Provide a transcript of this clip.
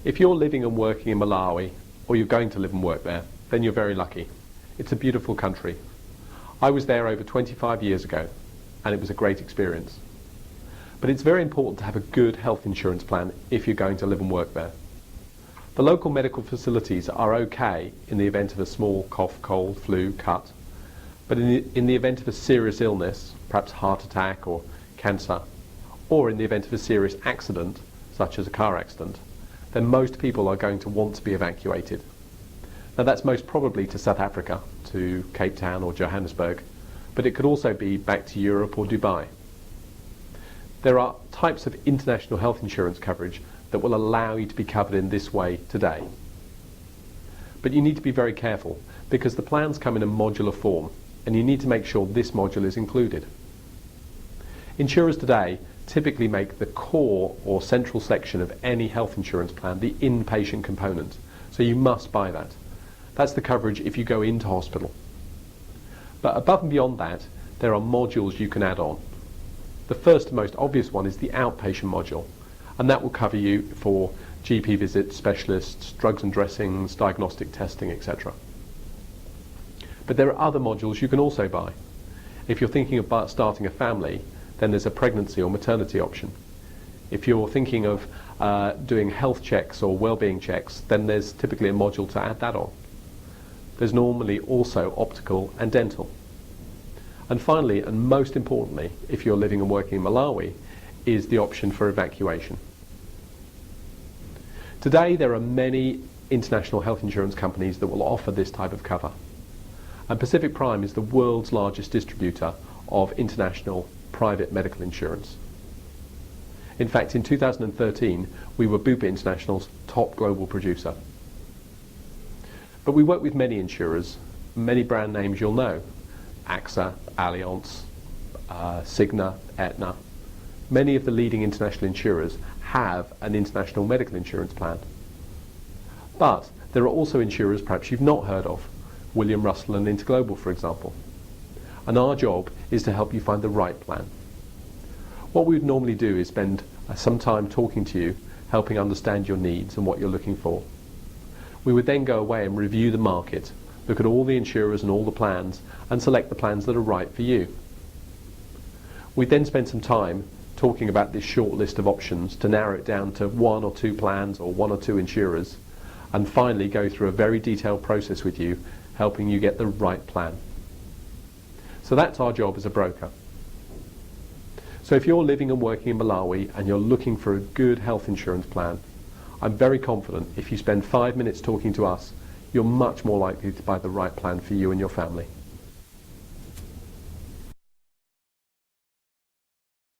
If you're living and working in Malawi, or you're going to live and work there, then you're very lucky. It's a beautiful country. I was there over 25 years ago, and it was a great experience. But it's very important to have a good health insurance plan if you're going to live and work there. The local medical facilities are okay in the event of a small cough, cold, flu, cut, but in the event of a serious illness, perhaps heart attack or cancer, or in the event of a serious accident, such as a car accident, then most people are going to want to be evacuated. Now that's most probably to South Africa, to Cape Town or Johannesburg, but it could also be back to Europe or Dubai. There are types of international health insurance coverage that will allow you to be covered in this way today. But you need to be very careful because the plans come in a modular form and you need to make sure this module is included. Insurers today typically make the core or central section of any health insurance plan the inpatient component, so you must buy that. That's the coverage if you go into hospital. But above and beyond that, there are modules you can add on. The first and most obvious one is the outpatient module, and that will cover you for GP visits, specialists, drugs and dressings, diagnostic testing, etc. But there are other modules you can also buy. If you're thinking about starting a family, then there's a pregnancy or maternity option. If you're thinking of doing health checks or well-being checks, then there's typically a module to add that on. There's normally also optical and dental. And finally, and most importantly, if you're living and working in Malawi, is the option for evacuation. Today there are many international health insurance companies that will offer this type of cover. And Pacific Prime is the world's largest distributor of international private medical insurance. In fact, in 2013, we were Bupa International's top global producer. But we work with many insurers, many brand names you'll know: AXA, Allianz, Cigna, Aetna. Many of the leading international insurers have an international medical insurance plan. But there are also insurers perhaps you've not heard of, William Russell and Interglobal, for example. And our job is to help you find the right plan. What we would normally do is spend some time talking to you, helping understand your needs and what you're looking for. We would then go away and review the market, look at all the insurers and all the plans, and select the plans that are right for you. We'd then spend some time talking about this short list of options to narrow it down to one or two plans or one or two insurers, and finally go through a very detailed process with you, helping you get the right plan. So that's our job as a broker. So if you're living and working in Malawi and you're looking for a good health insurance plan, I'm very confident if you spend 5 minutes talking to us, you're much more likely to buy the right plan for you and your family.